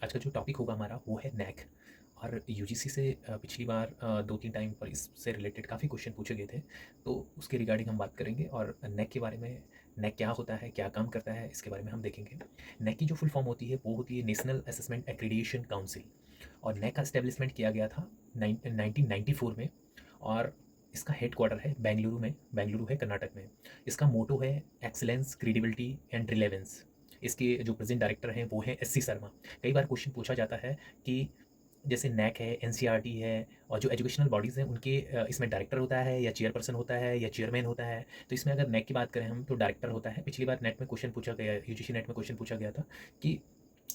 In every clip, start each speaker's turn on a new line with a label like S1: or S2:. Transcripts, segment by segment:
S1: आज का जो टॉपिक होगा हमारा वो है नैक। और यूजीसी से पिछली बार 2-3 टाइम पर इससे रिलेटेड काफ़ी क्वेश्चन पूछे गए थे, तो उसके रिगार्डिंग हम बात करेंगे और नैक के बारे में। नैक क्या होता है, क्या काम करता है, इसके बारे में हम देखेंगे। नैक की जो फुल फॉर्म होती है वो होती है नेशनल असेसमेंट एक्रीडिएशन काउंसिल। और नैक का स्टेब्लिशमेंट किया गया था 1994 में। और इसका हेड क्वार्टर है बेंगलुरु में, बेंगलुरु है कर्नाटक में। इसका मोटो है एक्सीलेंस, क्रेडिबिलिटी एंड रिलेवेंस। इसके जो प्रेजेंट डायरेक्टर हैं वो हैं एस सी शर्मा। कई बार क्वेश्चन पूछा जाता है कि जैसे नैक है, एनसीईआरटी है और जो एजुकेशनल बॉडीज़ हैं उनके इसमें डायरेक्टर होता है या चेयरपर्सन होता है या चेयरमैन होता है। तो इसमें अगर नैक की बात करें हम तो डायरेक्टर होता है। पिछली बार नेट में क्वेश्चन पूछा गया, यूजीसी नेट में क्वेश्चन पूछा गया था कि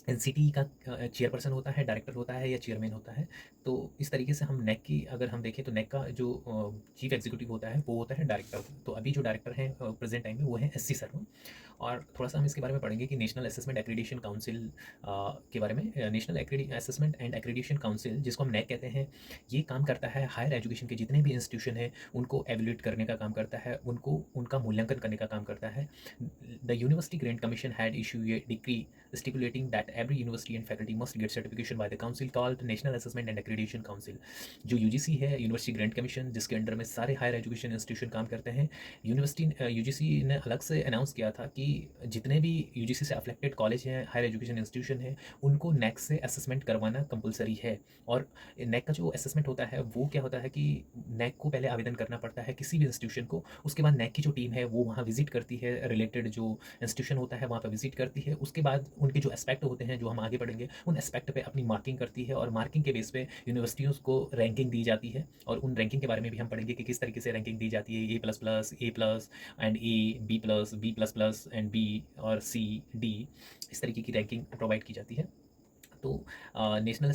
S1: एनसीटी का चेयरपर्सन होता है, डायरेक्टर होता है या चेयरमैन होता है। तो इस तरीके से हम नैक की अगर हम देखें तो नैक का जो चीफ एग्जीक्यूटिव होता है वो होता है डायरेक्टर। तो अभी जो डायरेक्टर हैं प्रेजेंट टाइम में वो है एस सी शर्मा। और थोड़ा सा हम इसके बारे में पढ़ेंगे कि नेशनल असेसमेंट एक्रीडिएशन काउंसिल के बारे में। National assessment and accreditation council, जिसको हम नैक कहते हैं, ये काम करता है हायर एजुकेशन के जितने भी इंस्टीट्यूशन हैं उनको एवेल्यूएट करने का काम करता है, उनको उनका मूल्यांकन करने का काम करता है। The university grant commission had issue A decree stipulating that every university and faculty must get certification by the council called National Assessment and Accreditation Council। जो यूजीसी है, यूनिवर्सिटी ग्रांट कमीशन, जिसके अंडर में सारे higher education institution काम करते हैं। UGC ने अलग से अनाउंस किया था कि जितने भी यूजीसी से अफेक्टेड कॉलेज हैं, हायर एजुकेशन इंस्टीट्यूशन हैं, उनको नैक से असेसमेंट करवाना कंपलसरी है। और नैक का जो असेसमेंट होता है वो क्या होता है कि नैक को पहले आवेदन करना पड़ता है किसी भी इंस्टीट्यूशन को। उसके बाद नैक की जो टीम है वो वहाँ विजिट करती है, रिलेटेड जो इंस्टीट्यूशन होता है वहाँ पर विजिट करती है। उसके बाद उनके जो एस्पेक्ट होते हैं जो हम आगे पढ़ेंगे उन एस्पेक्ट पे अपनी मार्किंग करती है और मार्किंग के बेस पे यूनिवर्सिटियों को रैंकिंग दी जाती है। और उन रैंकिंग के बारे में भी हम पढ़ेंगे कि किस तरीके से रैंकिंग दी जाती है, A++, and A, B++, and B और सी, डी, इस तरीके की रैंकिंग प्रोवाइड की जाती है। तो नेशनल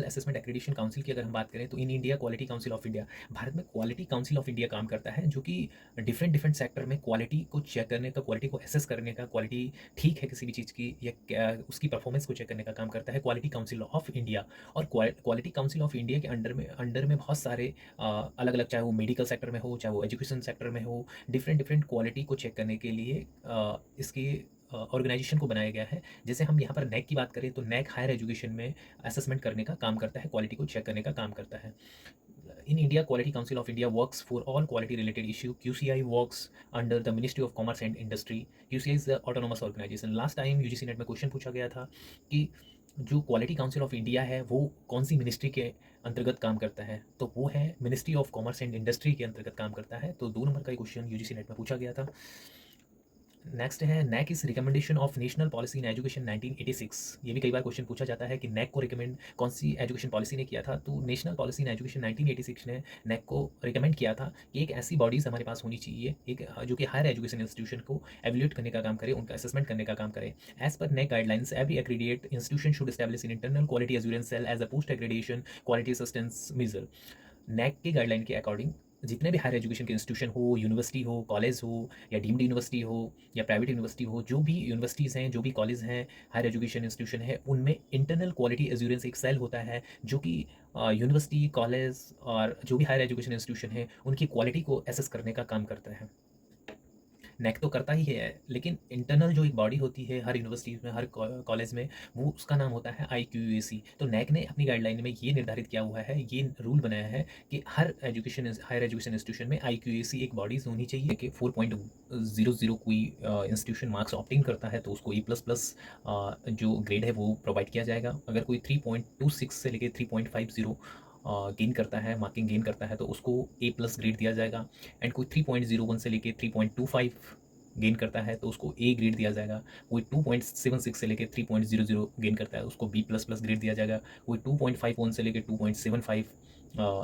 S1: असेसमेंट एक्रीडिएशन काउंसिल की अगर हम बात करें तो इन India Quality Council of India, Bharat में क्वालिटी काउंसिल ऑफ इंडिया काम करता है, जो कि डिफरेंट डिफरेंट सेक्टर में क्वालिटी को चेक करने का, क्वालिटी को असेस करने का, क्वालिटी ठीक है किसी भी चीज़ की या उसकी परफॉर्मेंस को चेक करने का काम करता है क्वालिटी काउंसिल ऑफ इंडिया। और क्वालिटी काउंसिल ऑफ इंडिया के अंडर में बहुत सारे अलग अलग, चाहे वो मेडिकल सेक्टर में हो, चाहे वो एजुकेशन सेक्टर में हो, डिफरेंट डिफरेंट क्वालिटी को चेक करने के लिए इसकी ऑर्गेनाइजेशन को बनाया गया है। जैसे हम यहाँ पर नैक की बात करें तो नैक हायर एजुकेशन में असेसमेंट करने का काम करता है, क्वालिटी को चेक करने का काम करता है। In India Quality Council of India works for all quality related issue. QCI works under the Ministry of Commerce and Industry. QCI is the autonomous organisation. Last time UGC NET में question पूछा गया था कि जो quality Council of India है वो कौन सी ministry के अंतर्गत काम करता है, तो वो है ministry of Commerce and industry के अंतर्गत काम करता है। तो 2 नंबर का क्वेश्चन यूजीसी नेट में पूछा गया था। नेक्स्ट है NAAC is recommendation of National Policy in Education 1986। ये भी कई बार क्वेश्चन पूछा जाता है कि नैक को रिकमेंड कौन सी एजुकेशन पॉलिसी ने किया था, तो नेशनल पॉलिसी इन एजुकेशन 1986 ने नैक को रिकमेंड किया था कि एक ऐसी बॉडीज़ हमारे पास होनी चाहिए, एक जो कि हायर एजुकेशन इंस्टीट्यूशन को एवेल्यूएट करने का काम करे, उनका असेसमेंट करने का काम करे। एज पर NAAC guidelines every accredited institution should establish an internal quality assurance cell as a post accreditation quality assistance measure. NAAC की गाइडलाइन के अकॉर्डिंग जितने भी हायर एजुकेशन के इंस्टीट्यूशन हो, यूनिवर्सिटी हो, कॉलेज हो या डीम्ड यूनिवर्सिटी हो या प्राइवेट यूनिवर्सिटी हो, जो भी यूनिवर्सिटीज़ हैं, जो भी कॉलेज हैं, हायर एजुकेशन इंस्टीट्यूशन है, उनमें इंटरनल क्वालिटी एश्योरेंस एक सेल होता है जो कि यूनिवर्सिटी, कॉलेज और जो भी हायर एजुकेशन इंस्टीट्यूशन है उनकी क्वालिटी को एसेस करने का काम करता है। नैक तो करता ही है, लेकिन इंटरनल जो एक बॉडी होती है हर यूनिवर्सिटी में, हर कॉलेज में, वो उसका नाम होता है IQAC। तो नैक ने अपनी गाइडलाइन में ये निर्धारित किया हुआ है, ये रूल बनाया है कि हर हायर एजुकेशन इंस्टीट्यूशन में IQAC एक बॉडीज होनी चाहिए। कि 4.00 कोई इंस्टीट्यूशन मार्क्स ऑप्टिंग करता है तो उसको A++ जो ग्रेड है वो प्रोवाइड किया जाएगा। अगर कोई 3.26 से लेकर 3.50 गेन करता है, मार्किंग गेन करता है, तो उसको A+ ग्रेड दिया जाएगा। एंड कोई 3.01 से लेके 3.25 गेन करता है तो उसको A ग्रेड दिया जाएगा। कोई 2.76 से लेके 3.00 गेन करता है उसको B++ ग्रेड दिया जाएगा। कोई 2.51 से लेके 2.75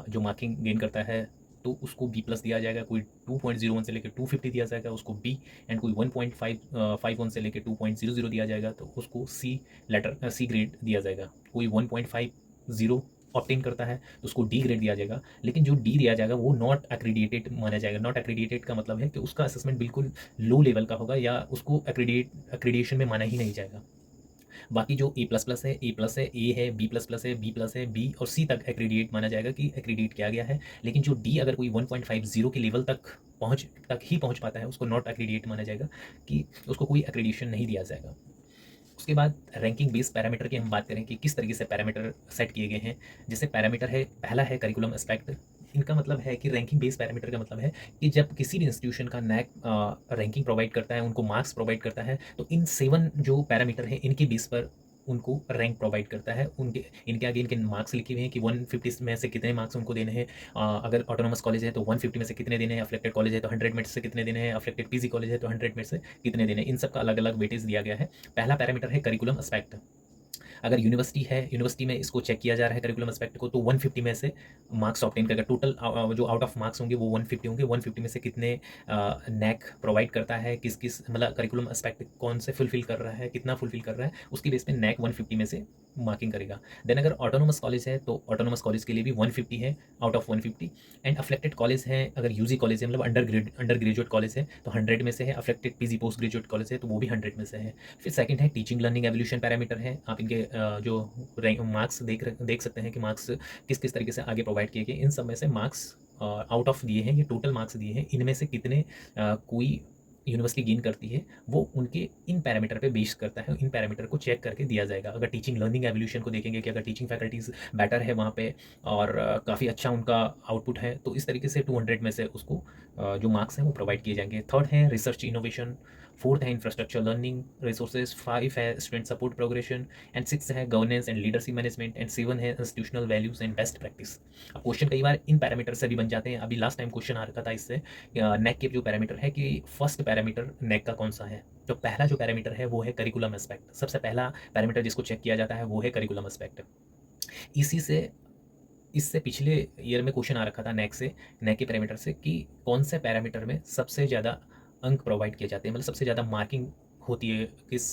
S1: जो मार्किंग गेन करता है तो उसको B+ दिया जाएगा। कोई 2.01 से लेकर 250 दिया जाएगा उसको B। एंड कोई 1.51 से लेकर 2.00 दिया जाएगा तो उसको C ग्रेड दिया जाएगा। कोई 1.50 ऑप्टेन करता है तो उसको डी ग्रेड दिया जाएगा। लेकिन जो डी दिया जाएगा वो नॉट एक्रीडिएटेड माना जाएगा। नॉट एक्रीडिएटेड का मतलब है कि उसका असेसमेंट बिल्कुल लो लेवल का होगा या उसको एक्रीडिएशन में माना ही नहीं जाएगा। बाकी जो A++ है, A+, है, A है, B++ है, B+, है, B और C तक एक्रीडिएट माना जाएगा कि एक्रीडिएट किया गया है। लेकिन जो डी अगर कोई 1.50 के लेवल तक ही पहुंच पाता है उसको नॉट एक्रीडिएट माना जाएगा कि उसको कोई एक्रीडिएशन नहीं दिया जाएगा। उसके बाद रैंकिंग बेस्ड पैरामीटर की हम बात करें कि किस तरीके से पैरामीटर सेट किए गए हैं। जैसे पैरामीटर है, पहला है करिकुलम एस्पेक्ट। इनका मतलब है कि रैंकिंग बेस्ड पैरामीटर का मतलब है कि जब किसी भी इंस्टीट्यूशन का नैक रैंकिंग प्रोवाइड करता है, उनको मार्क्स प्रोवाइड करता है, तो इन 7 जो पैरामीटर हैं इनके बेस पर उनको रैंक प्रोवाइड करता है। उनके इनके आगे इनके मार्क्स लिखे हुए हैं कि 150 में से कितने मार्क्स उनको देने हैं। अगर ऑटोनोमस कॉलेज है तो 150 में से कितने देने हैं, अफ्लेक्टेड कॉलेज है तो 100 में से कितने देने हैं, अफ्लेक्टेड पीजी कॉलेज है तो 100 में से कितने देने हैं। इन सब का अलग अलग वेटेज दिया गया है। पहला पैरामीटर है करिकुलम एस्पेक्ट। अगर यूनिवर्सिटी है, यूनिवर्सिटी में इसको चेक किया जा रहा है करिकुलम एस्पेक्ट को, तो 150 में से मार्क्स ऑब्टेन करेगा। टोटल जो आउट ऑफ मार्क्स होंगे वो 150 होंगे। 150 में से कितने नैक प्रोवाइड करता है, किस किस मतलब करिकुलम एस्पेक्ट कौन से फुलफिल कर रहा है, कितना फुलफिल कर रहा है, उसके बेस पे नैक 150 में से मार्किंग करेगा। देन अगर ऑटोनोमस कॉलेज है तो ऑटोनोमस कॉलेज के लिए भी 150 है आउट ऑफ 150। एंड अफ्लेक्टेड कॉलेज है, अगर यूजी कॉलेज है मतलब अंडर ग्रेजुएट कॉलेज है तो 100 में से है। अफ्लेक्टेड पीजी पोस्ट ग्रेजुएट कॉलेज है तो वो भी 100 में से है। फिर सेकंड है टीचिंग लर्निंग एवोल्यूशन पैरामीटर है। आप इनके जो रैंक मार्क्स देख सकते हैं कि मार्क्स किस किस तरीके से आगे प्रोवाइड किए गए। इन सब में से मार्क्स आउट ऑफ दिए हैं, ये टोटल मार्क्स दिए हैं, इनमें से कितने कोई यूनिवर्सिटी गेन करती है वो उनके इन पैरामीटर पे बेस करता है। इन पैरामीटर को चेक करके दिया जाएगा। अगर टीचिंग लर्निंग एवोल्यूशन को देखेंगे कि अगर टीचिंग फैकल्टीज बेटर है वहाँ पे और काफ़ी अच्छा उनका आउटपुट है तो इस तरीके से 200 में से उसको जो मार्क्स हैं वो प्रोवाइड किए जाएंगे। थर्ड है रिसर्च इनोवेशन। फोर्थ है इंफ्रास्ट्रक्चर लर्निंग रिसोर्सेज। 5 है स्टूडेंट सपोर्ट प्रोग्रेशन। एंड 6 है governance and leadership management. And 7 है institutional values and best practice. अब क्वेश्चन कई बार इन पैरामीटर से भी बन जाते हैं। अभी लास्ट टाइम क्वेश्चन आ रखा था इससे नेक के जो पैरामीटर है कि फर्स्ट पैरामीटर नेक का कौन सा है। तो पहला जो पैरामीटर है वो है करिकुलम एस्पेक्ट। सबसे पहला पैरामीटर जिसको चेक किया जाता है वो है करिकुलम एस्पेक्ट। इसी से इससे पिछले ईयर में क्वेश्चन आ रखा था नेक के पैरामीटर से कि कौन से पैरामीटर में सबसे ज़्यादा अंक प्रोवाइड किए जाते हैं, मतलब सबसे ज़्यादा मार्किंग होती है किस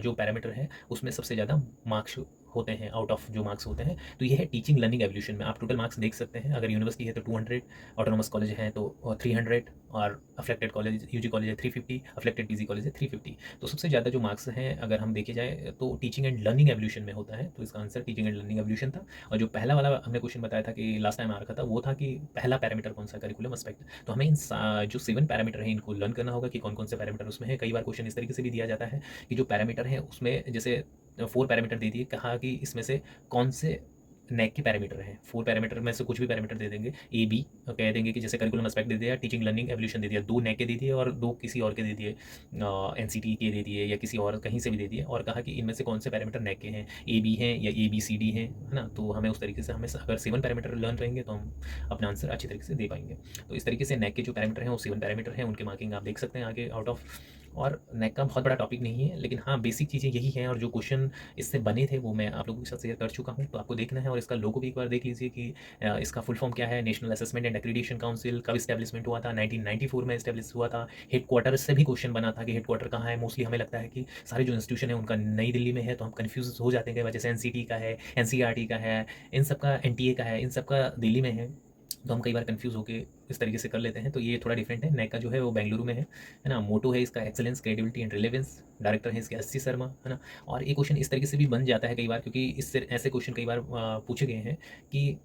S1: जो पैरामीटर है उसमें सबसे ज़्यादा मार्क्स होते हैं आउट ऑफ जो मार्क्स होते हैं। तो ये है टीचिंग लर्निंग एवोल्यूशन में। आप टोटल मार्क्स देख सकते हैं। अगर यूनिवर्सिटी है तो 200, ऑटोनोमस कॉलेज है तो 300 और अफ्लेक्टेड कॉलेज यूजी कॉलेज है 350, अफ्लेक्टेड पीजी कॉलेज है 350। तो सबसे ज़्यादा जो मार्क्स हैं अगर हम देखे जाए तो टीचिंग एंड लर्निंग एवोल्यूशन में होता है। तो इसका answer teaching and learning evolution था। और जो पहला वाला हमने क्वेश्चन बताया था कि लास्ट टाइम आ रखा था वो था कि पहला पैरामीटर कौन सा, करिकुलम एस्पेक्ट। तो हमें इन जो 7 पैरामीटर हैं इनको लर्न करना होगा कि कौन कौन से पैरामीटर उसमें है। कई बार क्वेश्चन इस तरीके से भी दिया जाता है कि जो पैरामीटर है उसमें जैसे 4 पैरामीटर दे दिए, कहा कि इसमें से कौन से नेक के पैरामीटर हैं। 4 पैरामीटर में से कुछ भी पैरामीटर दे देंगे। ए बी कह देंगे कि जैसे करिकुलम एस्पेक्ट दे दिया, टीचिंग लर्निंग एवोल्यूशन दे दिया, 2 नेक के दे दिए और 2 किसी और के दे दिए, एनसीटी के दे दिए या किसी और कहीं से भी दे दिए, और कहा कि इनमें से कौन से पैरामीटर नेक के हैं, ए बी हैं या ए बी सी डी हैं, है ना। तो हमें उस तरीके से हमें अगर 7 पैरामीटर लर्न रहेंगे तो हम अपना आंसर अच्छी तरीके से दे पाएंगे। तो इस तरीके से नेक के जो पैरामीटर हैं वो 7 पैरामीटर हैं, उनके मार्किंग आप देख सकते हैं आगे आउट ऑफ। और नेक का बहुत बड़ा टॉपिक नहीं है लेकिन हाँ बेसिक चीज़ें यही हैं, और जो क्वेश्चन इससे बने थे वो मैं आप लोगों के साथ शेयर कर चुका हूँ। तो आपको देखना है और इसका लोगो भी एक बार देख लीजिए कि इसका फुल फॉर्म क्या है। National assessment and accreditation council कब इस्टेब्लिशमेंट हुआ था, 1994 में इस्टेब्लिश हुआ था। हेडक्वार्टर से भी क्वेश्चन बना था कि हेडक्वार्टर कहाँ है। मोस्टली हमें लगता है कि सारे जो इंस्टीट्यूशन है उनका नई दिल्ली में है, तो हम कन्फ्यूज हो जाते हैं कई बार। जैसे एनसीटी का है, एनसीईआरटी का है, इन सब का एनटीए का है, इन सब का दिल्ली में है, तो हम कई बार कंफ्यूज होकर इस तरीके से कर लेते हैं। तो ये थोड़ा डिफरेंट है। नेक का जो है वो बेंगलुरु में है ना। मोटो है इसका excellence, credibility and relevance. Director है इसके एस सी शर्मा, है ना। और ये क्वेश्चन इस तरीके से भी बन जाता है कई बार, क्योंकि इससे ऐसे क्वेश्चन कई बार पूछे गए हैं कि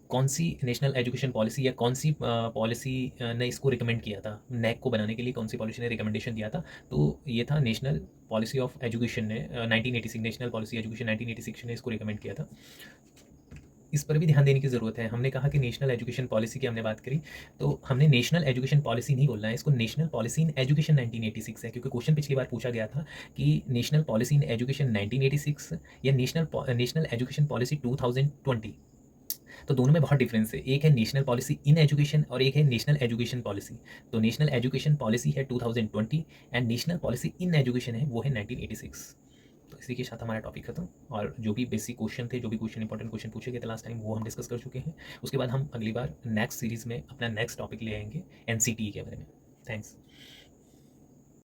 S1: कौन सी नेशनल एजुकेशन पॉलिसी या कौन सी पॉलिसी ने इसको रिकमेंड किया था, नेक को बनाने के लिए कौन सी पॉलिसी ने रिकमेंडेशन दिया था। तो ये था नेशनल पॉलिसी ऑफ एजुकेशन ने 1986, नेशनल पॉलिसी एजुकेशन 1986 ने इसको रिकमेंड किया था। इस पर भी ध्यान देने की ज़रूरत है। हमने कहा कि नेशनल एजुकेशन पॉलिसी की हमने बात करी, तो हमने नेशनल एजुकेशन पॉलिसी नहीं बोलना है, इसको नेशनल पॉलिसी इन एजुकेशन 1986 है। क्योंकि क्वेश्चन पिछली बार पूछा गया था कि नेशनल पॉलिसी इन एजुकेशन 1986 या नेशनल एजुकेशन पॉलिसी 2020। तो दोनों में बहुत डिफरेंस है। एक है नेशनल पॉलिसी इन एजुकेशन और एक है नेशनल एजुकेशन पॉलिसी। तो नेशनल एजुकेशन पॉलिसी है 2020 and national Policy in education है वो है 1986। तो इसी के साथ हमारा टॉपिक खत्म। और जो भी बेसिक क्वेश्चन थे, जो भी क्वेश्चन इंपॉर्टेंट क्वेश्चन पूछे गए थे लास्ट टाइम, वो हम डिस्कस कर चुके हैं। उसके बाद हम अगली बार नेक्स्ट सीरीज़ में अपना नेक्स्ट टॉपिक ले आएंगे एनसीटी के बारे में। थैंक्स।